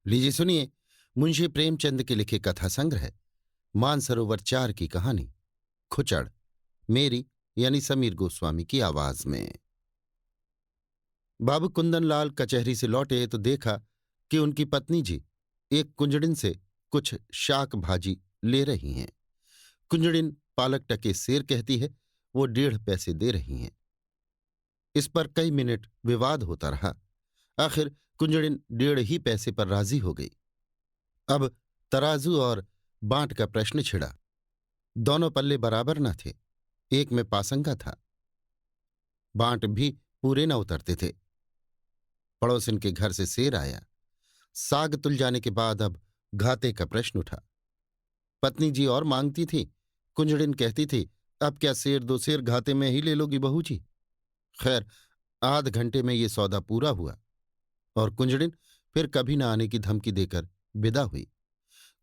लीजिए सुनिए, मुंशी प्रेमचंद के लिखे कथा संग्रह मानसरोवर 4 की कहानी खुचड़, मेरी यानी समीर गोस्वामी की आवाज में। बाबू कुंदनलाल कचहरी से लौटे तो देखा कि उनकी पत्नी जी एक कुंजड़िन से कुछ शाक भाजी ले रही हैं। कुंजड़िन पालक टके सेर कहती है, वो 1.5 पैसे दे रही हैं। इस पर कई मिनट विवाद होता रहा। आखिर कुंजड़िन 1.5 पैसे पर राजी हो गई। अब तराजू और बांट का प्रश्न छिड़ा। दोनों पल्ले बराबर न थे, एक में पासंगा था। बांट भी पूरे न उतरते थे। पड़ोसिन के घर से सेर आया। साग तुल जाने के बाद अब घाते का प्रश्न उठा। पत्नी जी और मांगती थी, कुंजड़िन कहती थी, अब क्या सेर 2 सेर घाते में ही ले लोगी बहू जी। खैर, आध घंटे में ये सौदा पूरा हुआ और कुंजड़िन फिर कभी न आने की धमकी देकर विदा हुई।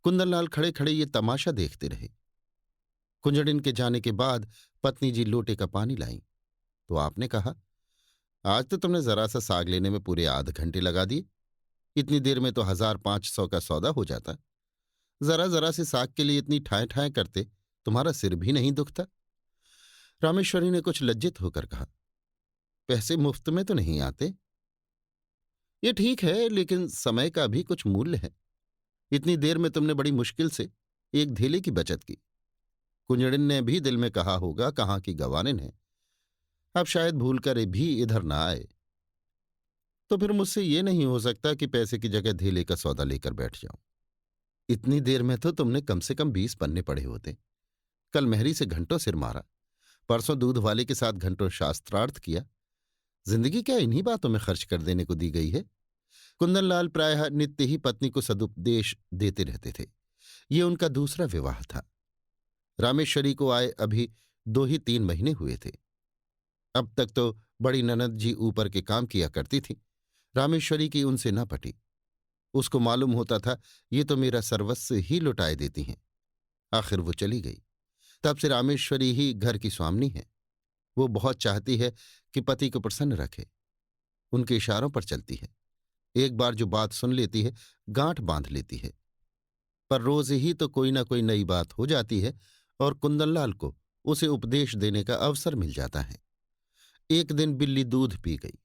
कुंदनलाल खड़े खड़े ये तमाशा देखते रहे। कुंजड़िन के जाने के बाद पत्नी जी लोटे का पानी लाईं तो आपने कहा, आज तो तुमने जरा सा साग लेने में पूरे आध घंटे लगा दिए। इतनी देर में तो 1500 का सौदा हो जाता। जरा जरा से साग के लिए इतनी ठाएं ठाएं करते, तुम्हारा सिर भी नहीं दुखता। रामेश्वरी ने कुछ लज्जित होकर कहा, पैसे मुफ्त में तो नहीं आते। ये ठीक है, लेकिन समय का भी कुछ मूल्य है। इतनी देर में तुमने बड़ी मुश्किल से एक धेले की बचत की। कुंजड़िन ने भी दिल में कहा होगा, कहाँ की गवानिन है, अब शायद भूल कर भी इधर ना आए। तो फिर मुझसे ये नहीं हो सकता कि पैसे की जगह धेले का सौदा लेकर बैठ जाऊं। इतनी देर में तो तुमने कम से कम 20 पन्ने पड़े होते। कल मेहरी से घंटों सिर मारा, परसों दूध वाले के साथ घंटों शास्त्रार्थ किया। जिंदगी क्या इन्हीं बातों में खर्च कर देने को दी गई है। कुंदनलाल प्रायः नित्य ही पत्नी को सदुपदेश देते रहते थे। ये उनका दूसरा विवाह था। रामेश्वरी को आए अभी 2 ही 3 महीने हुए थे। अब तक तो बड़ी ननद जी ऊपर के काम किया करती थी। रामेश्वरी की उनसे न पटी। उसको मालूम होता था, ये तो मेरा सर्वस्व ही लुटाए देती हैं। आखिर वो चली गई। तब से रामेश्वरी ही घर की स्वामिनी है। वो बहुत चाहती है कि पति को प्रसन्न रखे। उनके इशारों पर चलती है। एक बार जो बात सुन लेती है, गांठ बांध लेती है। पर रोज ही तो कोई ना कोई नई बात हो जाती है और कुंदनलाल को उसे उपदेश देने का अवसर मिल जाता है। एक दिन बिल्ली दूध पी गई।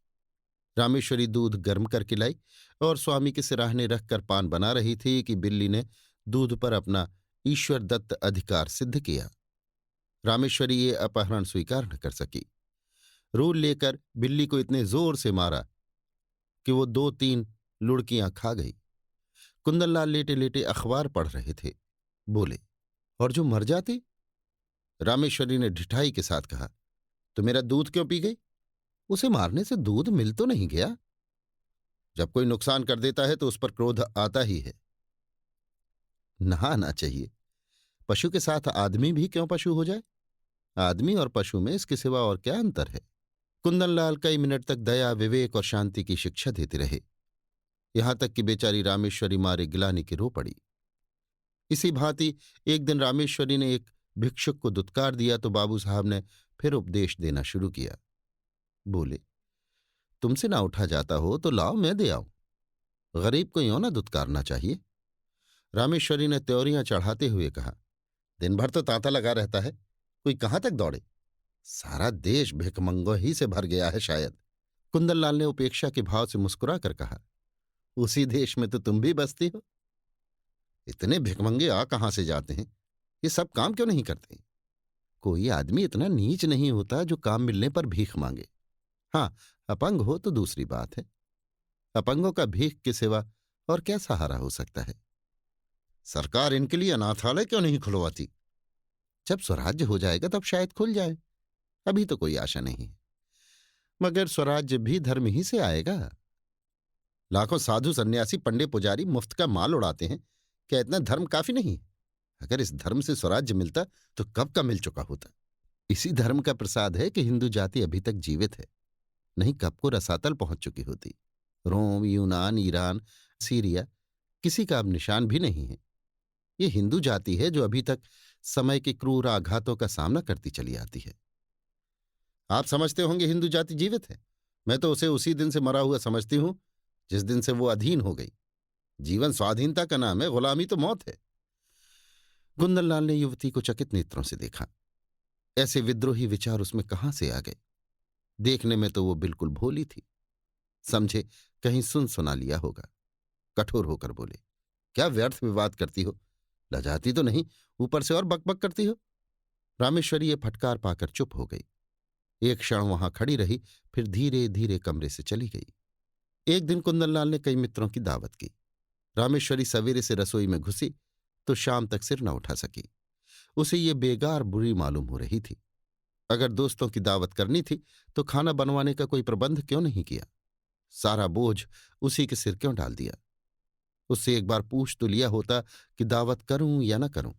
रामेश्वरी दूध गर्म करके लाई और स्वामी के सिराहने रखकर पान बना रही थी कि बिल्ली ने दूध पर अपना ईश्वर दत्त अधिकार सिद्ध किया। रामेश्वरी ये अपहरण स्वीकार न कर सकी। रूल लेकर बिल्ली को इतने जोर से मारा कि वो 2-3 लुढ़कियां खा गई। कुंदनलाल लेटे लेटे अखबार पढ़ रहे थे। बोले, और जो मर जाते? रामेश्वरी ने ढिठाई के साथ कहा, तो मेरा दूध क्यों पी गई? उसे मारने से दूध मिल तो नहीं गया। जब कोई नुकसान कर देता है तो उस पर क्रोध आता ही है। नहाना चाहिए। पशु के साथ आदमी भी क्यों पशु हो जाए? आदमी और पशु में इसके सिवा और क्या अंतर है? कुंदनलाल कई मिनट तक दया, विवेक और शांति की शिक्षा देते रहे। यहां तक कि बेचारी रामेश्वरी मारे गिलानी की रो पड़ी। इसी भांति एक दिन रामेश्वरी ने एक भिक्षुक को दुत्कार दिया तो बाबू साहब ने फिर उपदेश देना शुरू किया। बोले, तुमसे ना उठा जाता हो तो लाओ, मैं दे आऊं। गरीब को यूं ना दुत्कारना चाहिए। रामेश्वरी ने त्योरियां चढ़ाते हुए कहा, दिन भर तो तांता लगा रहता है, कोई कहां तक दौड़े? सारा देश भिखमंगों ही से भर गया है शायद। कुंदनलाल ने उपेक्षा के भाव से मुस्कुरा कर कहा, उसी देश में तो तुम भी बसती हो। इतने भिखमंगे आ कहां से जाते हैं? ये सब काम क्यों नहीं करते? कोई आदमी इतना नीच नहीं होता जो काम मिलने पर भीख मांगे। हाँ, अपंग हो तो दूसरी बात है। अपंगों का भीख के सिवा और क्या सहारा हो सकता है? सरकार इनके लिए अनाथालय क्यों नहीं खुलवाती? जब स्वराज्य हो जाएगा तब शायद खुल जाए। अभी तो कोई आशा नहीं है। मगर स्वराज्य भी धर्म ही से आएगा। लाखों साधु सन्यासी पंडे पुजारी मुफ्त का माल उड़ाते हैं, क्या इतना धर्म काफी नहीं? अगर इस धर्म से स्वराज्य मिलता तो कब का मिल चुका होता। इसी धर्म का प्रसाद है कि हिंदू जाति अभी तक जीवित है, नहीं कब को रसातल पहुंच चुकी होती। रोम, यूनान, ईरान, सीरिया, किसी का अब निशान भी नहीं है। ये हिंदू जाति है जो अभी तक समय के क्रूर आघातों का सामना करती चली आती है। आप समझते होंगे हिंदू जाति जीवित है। मैं तो उसे उसी दिन से मरा हुआ समझती हूं जिस दिन से वो अधीन हो गई। जीवन स्वाधीनता का नाम है, गुलामी तो मौत है। कुंदनलाल ने युवती को चकित नेत्रों से देखा। ऐसे विद्रोही विचार उसमें कहाँ से आ गए? देखने में तो वो बिल्कुल भोली थी। समझे कहीं सुन सुना लिया होगा। कठोर होकर बोले, क्या व्यर्थ विवाद करती हो? लजाती तो नहीं, ऊपर से और बकबक करती हो। रामेश्वरी ये फटकार पाकर चुप हो गई। एक क्षण वहां खड़ी रही, फिर धीरे धीरे कमरे से चली गई। एक दिन कुंदनलाल ने कई मित्रों की दावत की। रामेश्वरी सवेरे से रसोई में घुसी तो शाम तक सिर न उठा सकी। उसे ये बेगार बुरी मालूम हो रही थी। अगर दोस्तों की दावत करनी थी तो खाना बनवाने का कोई प्रबंध क्यों नहीं किया? सारा बोझ उसी के सिर क्यों डाल दिया? उससे एक बार पूछ तो लिया होता कि दावत करूं या न करूं।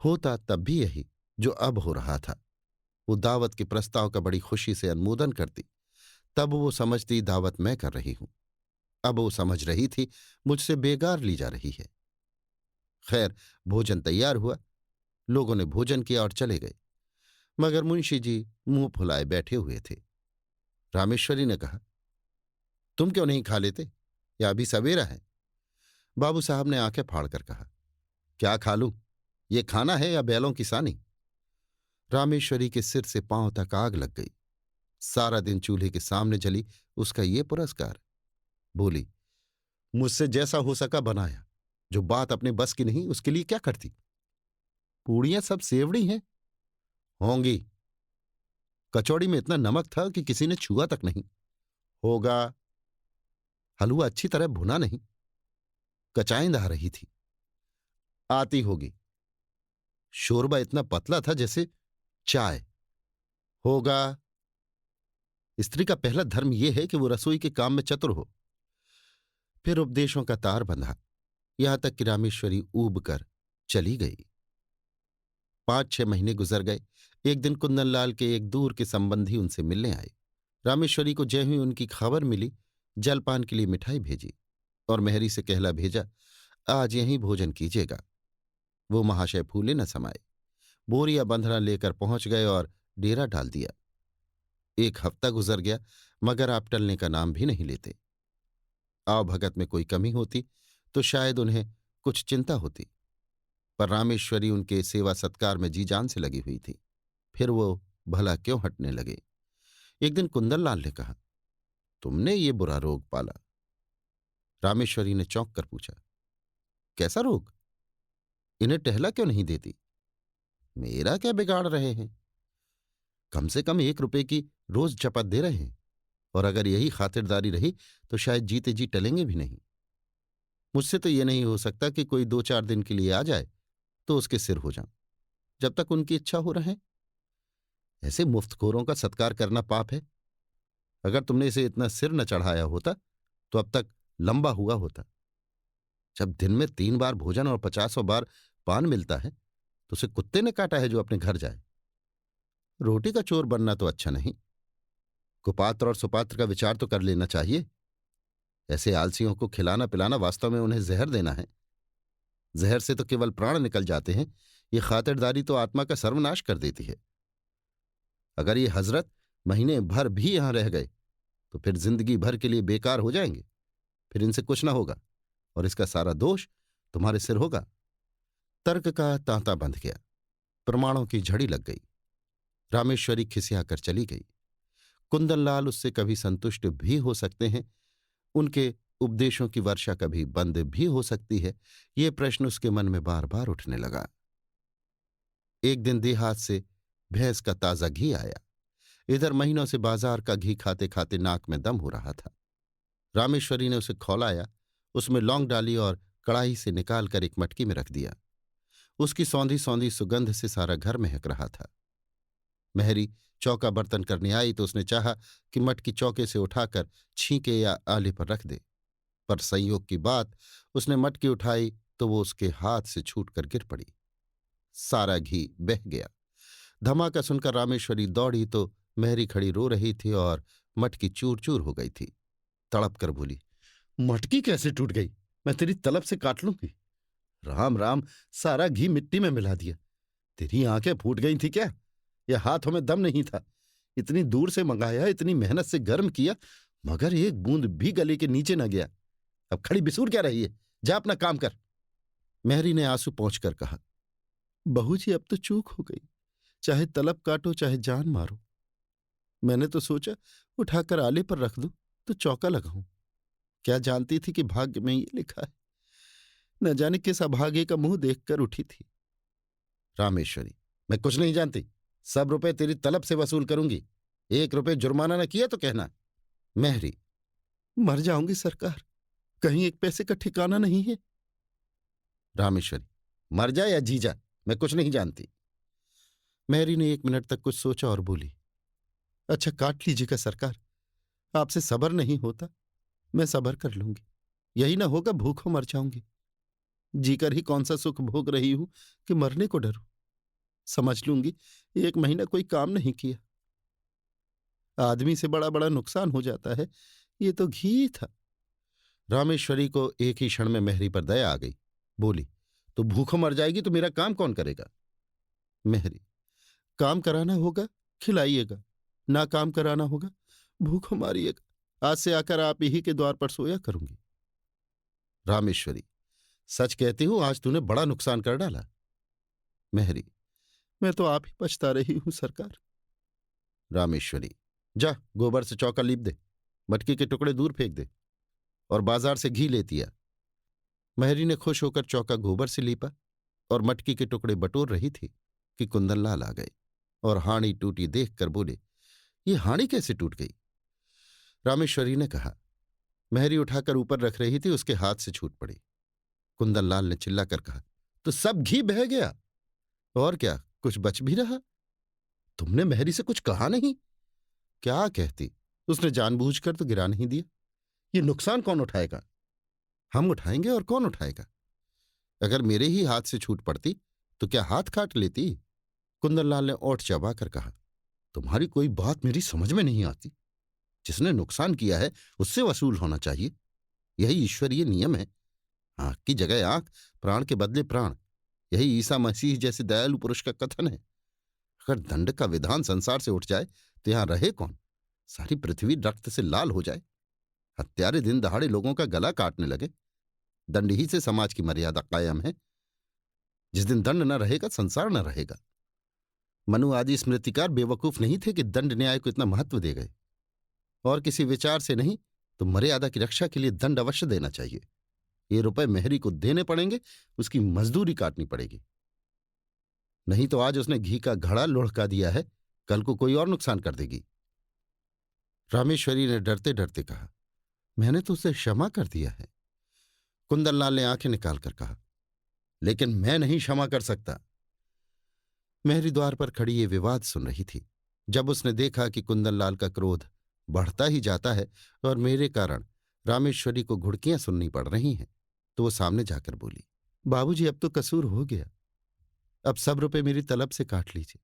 होता तब भी यही जो अब हो रहा था। वो दावत के प्रस्ताव का बड़ी खुशी से अनुमोदन करती। तब वो समझती दावत मैं कर रही हूं। अब वो समझ रही थी मुझसे बेगार ली जा रही है। खैर, भोजन तैयार हुआ। लोगों ने भोजन किया और चले गए, मगर मुंशी जी मुंह फुलाए बैठे हुए थे। रामेश्वरी ने कहा, तुम क्यों नहीं खा लेते? या अभी सवेरा है? बाबू साहब ने आंखें फाड़कर कहा, क्या खा लूं? ये खाना है या बैलों की सानी? रामेश्वरी के सिर से पांव तक आग लग गई। सारा दिन चूल्हे के सामने जली उसका ये पुरस्कार। बोली, मुझसे जैसा हो सका बनाया। जो बात अपने बस की नहीं उसके लिए क्या करती? पूड़ियां सब सेवड़ी हैं। होंगी। कचौड़ी में इतना नमक था कि किसी ने छुआ तक नहीं। होगा। हलवा अच्छी तरह भुना नहीं। कचाइंद आ रही थी। आती होगी। शोरबा इतना पतला था जैसे चाय। होगा। स्त्री का पहला धर्म यह है कि वो रसोई के काम में चतुर हो। फिर उपदेशों का तार बंधा, यहां तक कि रामेश्वरी ऊब कर चली गई। 5-6 महीने गुजर गए। एक दिन कुंदनलाल के एक दूर के संबंधी उनसे मिलने आए। रामेश्वरी को ज्यों ही उनकी खबर मिली, जलपान के लिए मिठाई भेजी और मेहरी से कहला भेजा, आज यहीं भोजन कीजिएगा। वो महाशय फूले न समाये, बोरिया बंधना लेकर पहुंच गए और डेरा डाल दिया। 1 हफ्ता गुजर गया, मगर आप टलने का नाम भी नहीं लेते। आवभगत में कोई कमी होती तो शायद उन्हें कुछ चिंता होती, पर रामेश्वरी उनके सेवा सत्कार में जी जान से लगी हुई थी। फिर वो भला क्यों हटने लगे? एक दिन कुंदनलाल ने कहा, तुमने ये बुरा रोग पाला? रामेश्वरी ने चौंक कर पूछा, कैसा रोग? इन्हें टहला क्यों नहीं देती? मेरा क्या बिगाड़ रहे हैं? कम से कम 1 रुपए की रोज चपत दे रहे हैं, और अगर यही खातिरदारी रही तो शायद जीते जी टलेंगे भी नहीं। मुझसे तो ये नहीं हो सकता कि कोई 2-4 दिन के लिए आ जाए तो उसके सिर हो जाऊं, जब तक उनकी इच्छा हो रहे। ऐसे मुफ्तखोरों का सत्कार करना पाप है। अगर तुमने इसे इतना सिर न चढ़ाया होता तो अब तक लंबा हुआ होता। जब दिन में 3 बार भोजन और 50 बार पान मिलता है तो उसे कुत्ते ने काटा है जो अपने घर जाए। रोटी का चोर बनना तो अच्छा नहीं। कुपात्र और सुपात्र का विचार तो कर लेना चाहिए। ऐसे आलसियों को खिलाना पिलाना वास्तव में उन्हें जहर देना है। जहर से तो केवल प्राण निकल जाते हैं, ये खातिरदारी तो आत्मा का सर्वनाश कर देती है। अगर ये हजरत महीने भर भी यहां रह गए तो फिर जिंदगी भर के लिए बेकार हो जाएंगे। फिर इनसे कुछ ना होगा और इसका सारा दोष तुम्हारे सिर होगा। तर्क का तांता बंध गया। प्रमाणों की झड़ी लग गई। रामेश्वरी खिसिया कर चली गई। कुंदनलाल उससे कभी संतुष्ट भी हो सकते हैं, उनके उपदेशों की वर्षा कभी बंद भी हो सकती है, ये प्रश्न उसके मन में बार बार उठने लगा। एक दिन देहात से भैंस का ताजा घी आया। इधर महीनों से बाजार का घी खाते खाते नाक में दम हो रहा था। रामेश्वरी ने उसे खौलाया, उसमें लौंग डाली और कड़ाही से निकालकर एक मटकी में रख दिया। उसकी सौंधी सौंधी सुगंध से सारा घर महक रहा था। मेहरी चौका बर्तन करने आई तो उसने चाहा कि मटकी चौके से उठाकर छींके या आले पर रख दे, पर संयोग की बात, उसने मटकी उठाई तो वो उसके हाथ से छूटकर गिर पड़ी। सारा घी बह गया। धमाका सुनकर रामेश्वरी दौड़ी तो मेहरी खड़ी रो रही थी और मटकी चूर चूर हो गई थी। तड़प कर बोली, मटकी कैसे टूट गई? मैं तेरी तलब से काट लूंगी। राम राम, सारा घी मिट्टी में मिला दिया। तेरी आंखें फूट गई थी क्या? या हाथों में दम नहीं था? इतनी दूर से मंगाया, इतनी मेहनत से गर्म किया, मगर एक बूंद भी गले के नीचे न गया। अब खड़ी बिसूर क्या रही है? जा अपना काम कर। मेहरी ने आंसू पोंछकर कहा, बहू जी अब तो चूक हो गई, चाहे तलब काटो चाहे जान मारो। मैंने तो सोचा उठाकर आले पर रख दूं तो चौका लगाऊं। क्या जानती थी कि भाग्य में ये लिखा है। न जाने किस अभागे का मुंह देखकर उठी थी। रामेश्वरी, मैं कुछ नहीं जानती। सब रुपए तेरी तलब से वसूल करूंगी। 1 रुपए जुर्माना न किया तो कहना। मेहरी, मर जाऊंगी सरकार, कहीं 1 पैसे का ठिकाना नहीं है। रामेश्वरी, मर जा या जी जा, मैं कुछ नहीं जानती। मेहरी ने 1 मिनट तक कुछ सोचा और बोली, अच्छा काट लीजिएगा सरकार, आपसे सब्र नहीं होता। मैं सब्र कर लूंगी, यही ना होगा भूखों मर जाऊंगी। जीकर ही कौन सा सुख भोग रही हूं कि मरने को डरूं। समझ लूंगी 1 महीना कोई काम नहीं किया। आदमी से बड़ा बड़ा नुकसान हो जाता है, ये तो घी था। रामेश्वरी को एक ही क्षण में मेहरी पर दया आ गई। बोली, तो भूखों मर जाएगी तो मेरा काम कौन करेगा। मेहरी, काम कराना होगा खिलाइएगा, ना काम कराना होगा भूखों मारिएगा। आज से आकर आप ही के द्वार पर सोया करूंगी। रामेश्वरी, सच कहती हूं आज तूने बड़ा नुकसान कर डाला। मेहरी, मैं तो आप ही पछता रही हूं सरकार। रामेश्वरी, जा गोबर से चौका लीप दे, मटकी के टुकड़े दूर फेंक दे और बाजार से घी लेती आ। मेहरी ने खुश होकर चौका गोबर से लीपा और मटकी के टुकड़े बटोर रही थी कि कुंदनलाल आ गए और हाड़ी टूटी देखकर बोले, ये हाड़ी कैसे टूट गई। रामेश्वरी ने कहा, मेहरी उठाकर ऊपर रख रही थी, उसके हाथ से छूट पड़ी। कुंदनलाल ने चिल्लाकर कहा, तो सब घी बह गया। और क्या कुछ बच भी रहा। तुमने मेहरी से कुछ कहा नहीं। क्या कहती, उसने जानबूझकर तो गिरा नहीं दिया। ये नुकसान कौन उठाएगा। हम उठाएंगे और कौन उठाएगा। अगर मेरे ही हाथ से छूट पड़ती तो क्या हाथ काट लेती। कुंदनलाल ने ओठ चबाकर कहा, तुम्हारी कोई बात मेरी समझ में नहीं आती। जिसने नुकसान किया है उससे वसूल होना चाहिए, यही ईश्वरीय नियम है। आंख की जगह आंख, प्राण के बदले प्राण, यही ईसा मसीह जैसे दयालु पुरुष का कथन है। अगर दंड का विधान संसार से उठ जाए तो यहां रहे कौन। सारी पृथ्वी रक्त से लाल हो जाए, हत्यारे दिन दहाड़े लोगों का गला काटने लगे। दंड ही से समाज की मर्यादा कायम है। जिस दिन दंड न रहेगा संसार न रहेगा। मनु आदि स्मृतिकार बेवकूफ नहीं थे कि दंड न्याय को इतना महत्व दे गए। और किसी विचार से नहीं तो मर्यादा की रक्षा के लिए दंड अवश्य देना चाहिए। ये रुपए मेहरी को देने पड़ेंगे, उसकी मजदूरी काटनी पड़ेगी। नहीं तो आज उसने घी का घड़ा लुढ़का दिया है, कल को कोई और नुकसान कर देगी। रामेश्वरी ने डरते डरते कहा, मैंने तो उसे क्षमा कर दिया है। कुंदनलाल ने आंखें निकालकर कहा, लेकिन मैं नहीं क्षमा कर सकता। मेहरी द्वार पर खड़ी ये विवाद सुन रही थी। जब उसने देखा कि कुंदनलाल का क्रोध बढ़ता ही जाता है और मेरे कारण रामेश्वरी को घुड़कियां सुननी पड़ रही हैं, तो वो सामने जाकर बोली, बाबूजी अब तो कसूर हो गया, अब सब रुपए मेरी तलब से काट लीजिए।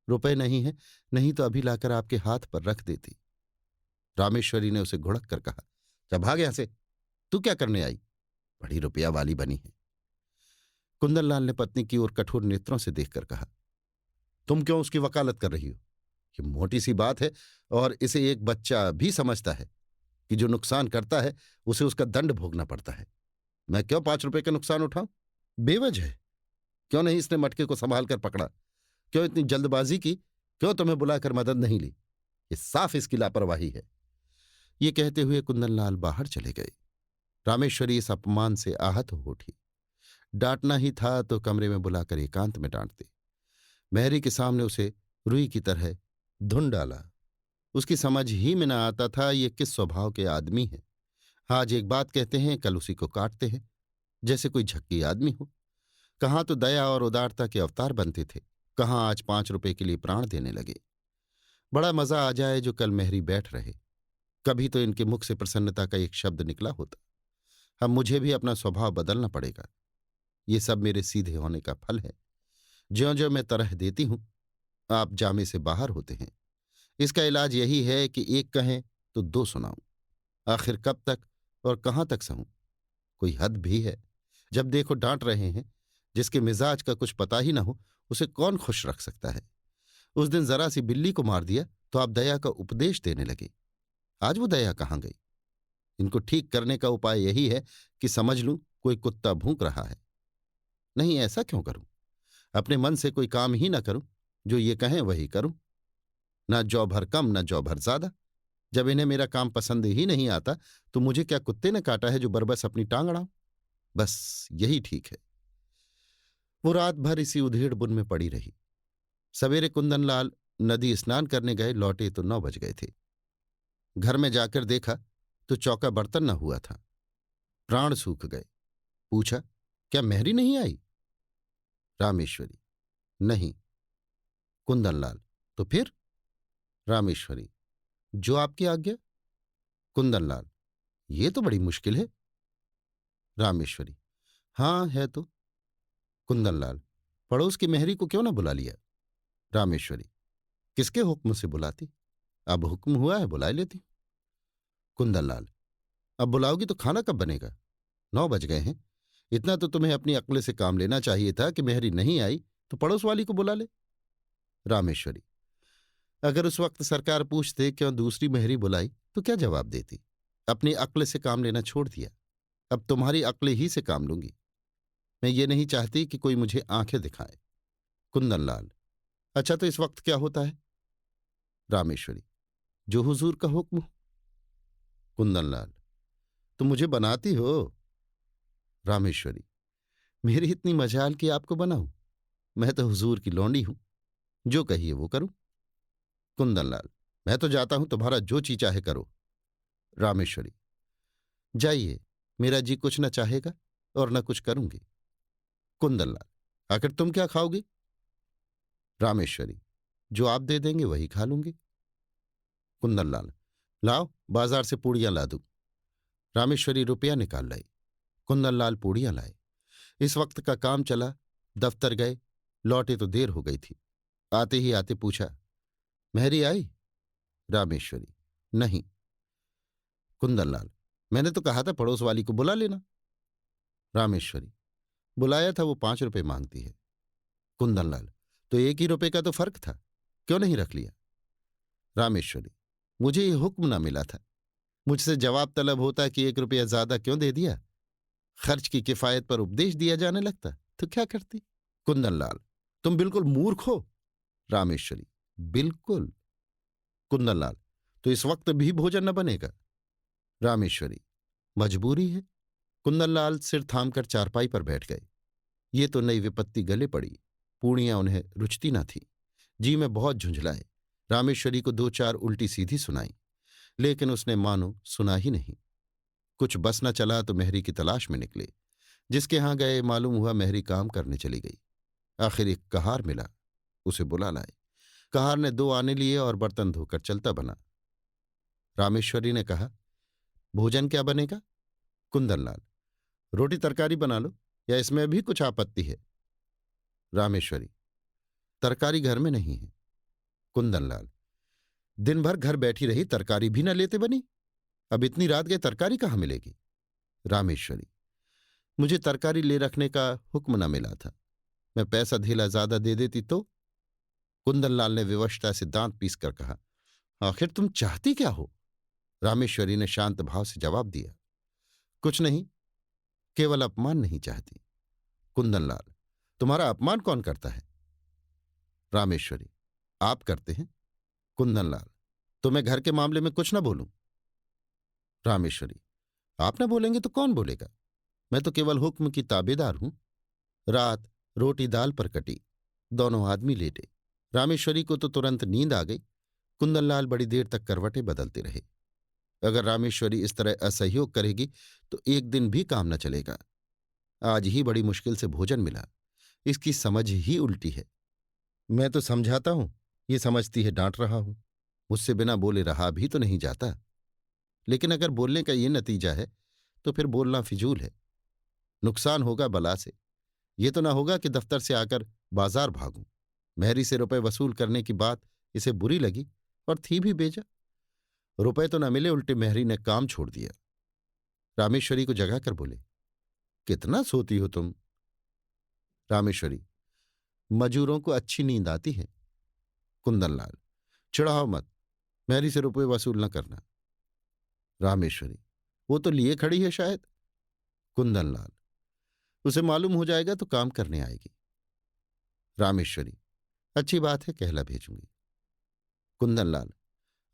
रुपए नहीं है, नहीं तो अभी लाकर आपके हाथ पर रख देती। रामेश्वरी ने उसे घुड़क कर कहा, जा भाग यहां से, तू क्या करने आई, बड़ी रुपया वाली बनी है। कुंदनलाल ने पत्नी की ओर कठोर नेत्रों से देखकर कहा, तुम क्यों उसकी वकालत कर रही हो। ये मोटी सी बात है और इसे एक बच्चा भी समझता है कि जो नुकसान करता है उसे उसका दंड भोगना पड़ता है। मैं क्यों 5 रुपए का नुकसान उठाऊं। बेवजह क्यों नहीं इसने मटके को संभाल कर पकड़ा, क्यों इतनी जल्दबाजी की, क्यों तुम्हें बुलाकर मदद नहीं ली। ये साफ इसकी लापरवाही है। ये कहते हुए कुंदनलाल बाहर चले गए। रामेश्वरी इस अपमान से आहत हो उठी। डांटना ही था तो कमरे में बुलाकर एकांत में डांटते। मेहरी के सामने उसे रुई की तरह धुन डाला। उसकी समझ ही में न आता था ये किस स्वभाव के आदमी हैं। आज एक बात कहते हैं, कल उसी को काटते हैं जैसे कोई झक्की आदमी हो। कहाँ तो दया और उदारता के अवतार बनते थे, कहाँ आज 5 रुपए के लिए प्राण देने लगे। बड़ा मजा आ जाए जो कल मेहरी बैठ रहे, कभी तो इनके मुख से प्रसन्नता का एक शब्द निकला होता। अब मुझे भी अपना स्वभाव बदलना पड़ेगा। ये सब मेरे सीधे होने का फल है। ज्यों ज्यों मैं तरह देती हूं आप जामे से बाहर होते हैं। इसका इलाज यही है कि एक कहें तो 2 सुनाऊं। आखिर कब तक और कहां तक सहूं। कोई हद भी है। जब देखो डांट रहे हैं। जिसके मिजाज का कुछ पता ही ना हो उसे कौन खुश रख सकता है। उस दिन जरा सी बिल्ली को मार दिया तो आप दया का उपदेश देने लगे। आज वो दया कहां गई। इनको ठीक करने का उपाय यही है कि समझ लूं कोई कुत्ता भूंक रहा है। नहीं, ऐसा क्यों करूं? अपने मन से कोई काम ही ना करूं, जो ये कहें वही करूं। ना जौ भर कम, ना जौ भर ज्यादा। जब इन्हें मेरा काम पसंद ही नहीं आता तो मुझे क्या कुत्ते ने काटा है जो बरबस अपनी टांग अड़ाऊं? बस यही ठीक है। वो रात भर इसी उधेड़ बुन में पड़ी रही। सवेरे कुंदनलाल नदी स्नान करने गए, लौटे तो 9 बज गए थे। घर में जाकर देखा तो चौका बर्तन न हुआ था। प्राण सूख गए। पूछा, क्या मेहरी नहीं आई? रामेश्वरी, नहीं। कुंदनलाल, तो फिर? रामेश्वरी, जो आपकी आज्ञा। कुंदनलाल, ये तो बड़ी मुश्किल है। रामेश्वरी, हाँ है तो। कुंदनलाल, पड़ोस की मेहरी को क्यों ना बुला लिया? रामेश्वरी, किसके हुक्म से बुलाती? अब हुक्म हुआ है, बुला लेती। कुंदनलाल, अब बुलाओगी तो खाना कब बनेगा? 9 बज गए हैं। इतना तो तुम्हें अपनी अक्ल से काम लेना चाहिए था कि मेहरी नहीं आई तो पड़ोस वाली को बुला ले। रामेश्वरी, अगर उस वक्त सरकार पूछते क्यों दूसरी मेहरी बुलाई तो क्या जवाब देती? अपनी अक्ल से काम लेना छोड़ दिया। अब तुम्हारी अक्ल ही से काम लूंगी। मैं ये नहीं चाहती कि कोई मुझे आंखें दिखाए। कुंदनलाल, अच्छा तो इस वक्त क्या होता है? रामेश्वरी, जो हुजूर का हुक्म हो। कुंदनलाल, तुम मुझे बनाती हो? रामेश्वरी, मेरी इतनी मजाल कि आपको बनाऊं? मैं तो हुजूर की लौंडी हूं, जो कहिए वो करूं। कुंदनलाल, मैं तो जाता हूं, तुम्हारा जो ची चाहे करो। रामेश्वरी, जाइए, मेरा जी कुछ न चाहेगा और न कुछ करूंगी। कुंदनलाल, आखिर तुम क्या खाओगी? रामेश्वरी, जो आप दे देंगे वही खा लूंगी। कुंदनलाल, लाओ बाजार से पूड़ियां ला दूं। रामेश्वरी रुपया निकाल लाई। कुंदनलाल पूड़ियां लाए। इस वक्त का काम चला। दफ्तर गए, लौटे तो देर हो गई थी। आते ही आते पूछा, मेहरी आई? रामेश्वरी, नहीं। कुंदनलाल, मैंने तो कहा था पड़ोस वाली को बुला लेना। रामेश्वरी, बुलाया था, वो 5 रुपए मांगती है। कुंदनलाल, तो 1 ही रुपए का तो फर्क था, क्यों नहीं रख लिया? रामेश्वरी, मुझे ये हुक्म ना मिला था। मुझसे जवाब तलब होता कि 1 रुपया ज्यादा क्यों दे दिया। खर्च की किफायत पर उपदेश दिया जाने लगता तो क्या करती? कुंदनलाल, तुम बिल्कुल मूर्ख हो। रामेश्वरी, बिल्कुल। कुंदनलाल, तो इस वक्त भी भोजन न बनेगा? रामेश्वरी, मजबूरी है। कुंदनलाल सिर थामकर चारपाई पर बैठ गए। ये तो नई विपत्ति गले पड़ी। पूर्णियां उन्हें रुचती न थी। जी में बहुत झुंझलाए। रामेश्वरी को 2-4 उल्टी सीधी सुनाई, लेकिन उसने मानो सुना ही नहीं। कुछ बस न चला तो मेहरी की तलाश में निकले। जिसके यहां गए मालूम हुआ मेहरी काम करने चली गई। आखिर एक कहार मिला, उसे बुला लाए। कहार ने 2 आने लिए और बर्तन धोकर चलता बना। रामेश्वरी ने कहा, भोजन क्या बनेगा? कुंदनलाल, रोटी तरकारी बना लो, या इसमें भी कुछ आपत्ति है? रामेश्वरी, तरकारी घर में नहीं है। कुंदनलाल, दिन भर घर बैठी रही, तरकारी भी न लेते बनी? अब इतनी रात गए तरकारी कहाँ मिलेगी? रामेश्वरी, मुझे तरकारी ले रखने का हुक्म न मिला था। मैं पैसा धेला ज्यादा दे देती तो? कुंदनलाल ने विवशता से दांत पीस कर कहा, आखिर तुम चाहती क्या हो? रामेश्वरी ने शांत भाव से जवाब दिया, कुछ नहीं, केवल अपमान नहीं चाहती। कुंदनलाल, तुम्हारा अपमान कौन करता है? रामेश्वरी, आप करते हैं। कुंदनलाल, तो मैं घर के मामले में कुछ न बोलूं? रामेश्वरी, आप न बोलेंगे तो कौन बोलेगा? मैं तो केवल हुक्म की ताबेदार हूं। रात रोटी दाल पर कटी। दोनों आदमी लेटे। रामेश्वरी को तो तुरंत नींद आ गई। कुंदनलाल बड़ी देर तक करवटें बदलते रहे। अगर रामेश्वरी इस तरह असहयोग करेगी तो एक दिन भी काम न चलेगा। आज ही बड़ी मुश्किल से भोजन मिला, इसकी समझ ही उल्टी है। मैं तो समझाता हूं, ये समझती है डांट रहा हूं। मुझसे बिना बोले रहा भी तो नहीं जाता। लेकिन अगर बोलने का ये नतीजा है तो फिर बोलना फिजूल है। नुकसान होगा बला से। ये तो ना होगा कि दफ्तर से आकर बाजार भागूं। मेहरी से रुपए वसूल करने की बात इसे बुरी लगी और थी भी बेजा। रुपए तो न मिले, उल्टे मेहरी ने काम छोड़ दिया। रामेश्वरी को जगाकर बोले, कितना सोती हो तुम? रामेश्वरी, मजूरों को अच्छी नींद आती है। कुंदनलाल, चिढ़ाओ मत, मेहरी से रुपए वसूल न करना। रामेश्वरी, वो तो लिए खड़ी है शायद। कुंदनलाल, उसे मालूम हो जाएगा तो काम करने आएगी। रामेश्वरी, अच्छी बात है, कहला भेजूंगी। कुंदनलाल,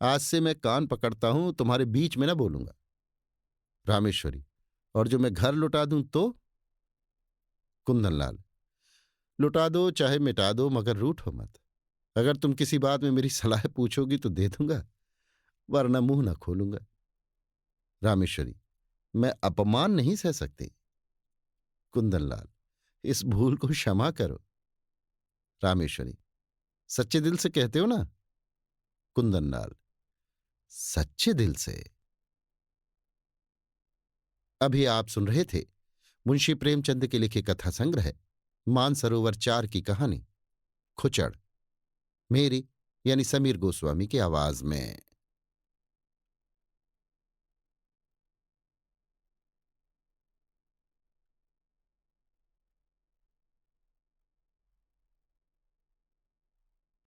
आज से मैं कान पकड़ता हूं, तुम्हारे बीच में ना बोलूंगा। रामेश्वरी, और जो मैं घर लुटा दूं तो? कुंदनलाल, लुटा दो चाहे मिटा दो, मगर रूठो मत। अगर तुम किसी बात में मेरी सलाह पूछोगी तो दे दूंगा, वरना मुंह न खोलूंगा। रामेश्वरी, मैं अपमान नहीं सह सकती। कुंदनलाल, इस भूल को क्षमा करो। रामेश्वरी, सच्चे दिल से कहते हो ना? कुंदनलाल, सच्चे दिल से। अभी आप सुन रहे थे मुंशी प्रेमचंद के लिखे कथा संग्रह मानसरोवर 4 की कहानी खुचड़, मेरी यानी समीर गोस्वामी की आवाज में।